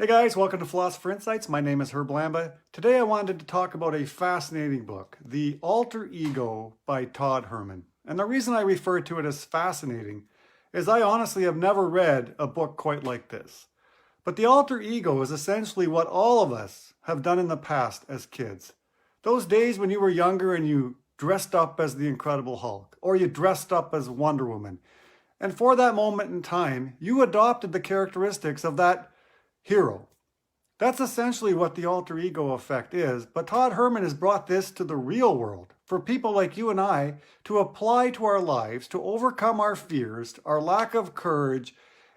Hey guys, welcome to Philosopher Insights. My name is Herb Lamba. Today I wanted to talk about a fascinating book, The Alter Ego by Todd Herman. And the reason I refer to it as fascinating is I honestly have never read a book quite like this. But the alter ego is essentially what all of us have done in the past as kids. Those days when you were younger and you dressed up as the Incredible Hulk, or you dressed up as Wonder Woman. And for that moment in time, you adopted the characteristics of that hero. That's essentially what the alter ego effect is, but Todd Herman has brought this to the real world for people like you and I to apply to our lives, to overcome our fears, our lack of courage,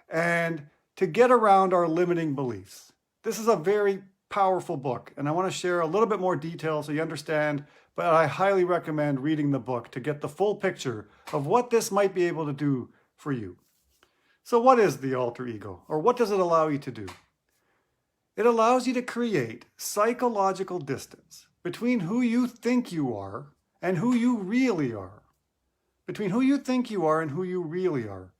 and to get around our limiting beliefs. This is a very powerful book, and I want to share a little bit more detail so you understand, but I highly recommend reading the book to get the full picture of what this might be able to do for you. So what is the alter ego, or what does it allow you to do? It allows you to create psychological distance between who you think you are and who you really are. Between who you think you are and who you really are.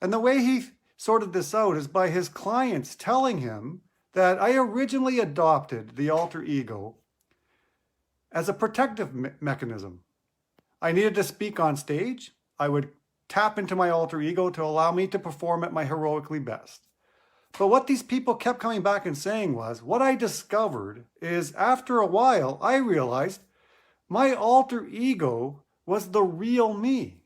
And the way he sorted this out is by his clients telling him that I originally adopted the alter ego as a protective mechanism. I needed to speak on stage. I would tap into my alter ego to allow me to perform at my heroically best. But what these people kept coming back and saying was, what I discovered is after a while, I realized my alter ego was the real me.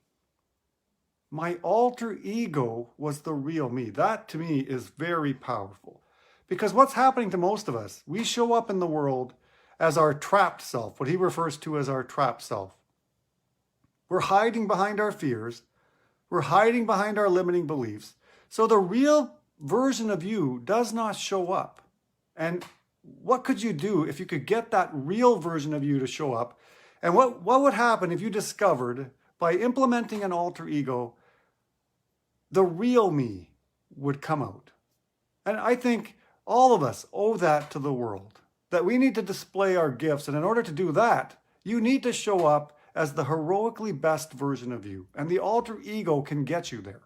My alter ego was the real me. That to me is very powerful. Because what's happening to most of us, we show up in the world as our trapped self, what he refers to as our trapped self. We're hiding behind our fears. We're hiding behind our limiting beliefs. So the real version of you does not show up. And what could you do if you could get that real version of you to show up? And what would happen if you discovered by implementing an alter ego, the real me would come out? And I think all of us owe that to the world, that we need to display our gifts. And in order to do that, you need to show up as the heroically best version of you. And the alter ego can get you there.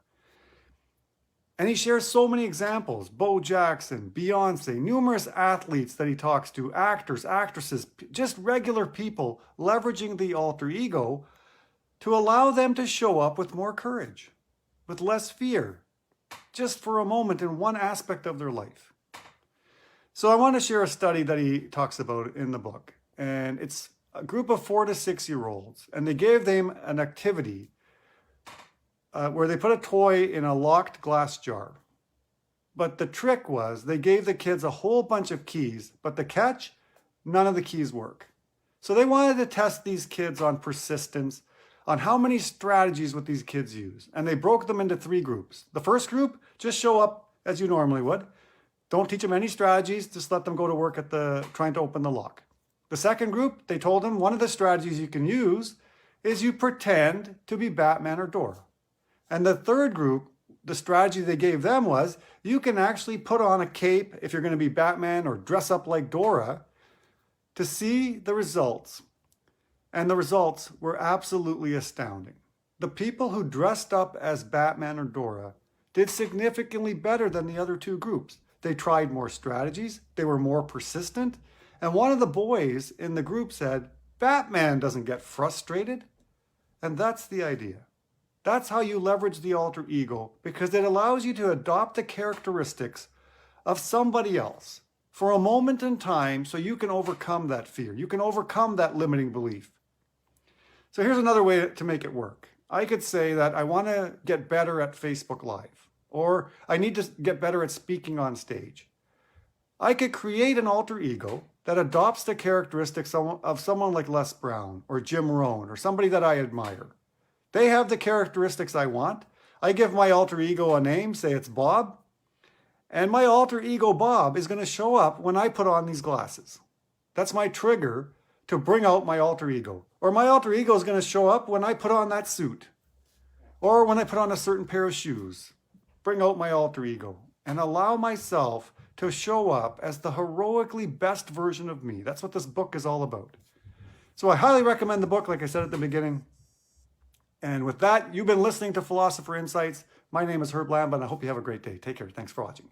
And he shares so many examples, Bo Jackson, Beyonce, numerous athletes that he talks to, actors, actresses, just regular people leveraging the alter ego to allow them to show up with more courage, with less fear, just for a moment in one aspect of their life. So I want to share a study that he talks about in the book. And it's a group of 4 to 6 year olds, and they gave them an activity where they put a toy in a locked glass jar. But the trick was they gave the kids a whole bunch of keys, but the catch, none of the keys work. So they wanted to test these kids on persistence, on how many strategies would these kids use. And they broke them into 3 groups. The first group, just show up as you normally would. Don't teach them any strategies, just let them go to work at trying to open the lock. The second group, they told them one of the strategies you can use is you pretend to be Batman or Dora. And the third group, the strategy they gave them was, you can actually put on a cape if you're going to be Batman or dress up like Dora to see the results. And the results were absolutely astounding. The people who dressed up as Batman or Dora did significantly better than the other 2 groups. They tried more strategies, they were more persistent, and one of the boys in the group said, Batman doesn't get frustrated. And that's the idea. That's how you leverage the alter ego, because it allows you to adopt the characteristics of somebody else for a moment in time so you can overcome that fear. You can overcome that limiting belief. So here's another way to make it work. I could say that I want to get better at Facebook Live, or I need to get better at speaking on stage. I could create an alter ego that adopts the characteristics of someone like Les Brown or Jim Rohn or somebody that I admire. They have the characteristics I want. I give my alter ego a name, say it's Bob, and my alter ego Bob is going to show up when I put on these glasses. That's my trigger to bring out my alter ego. Or my alter ego is going to show up when I put on that suit, or when I put on a certain pair of shoes. Bring out my alter ego and allow myself to show up as the heroically best version of me. That's what this book is all about. So I highly recommend the book, like I said at the beginning. And with that, you've been listening to Philosopher Insights. My name is Herb Lamba, and I hope you have a great day. Take care. Thanks for watching.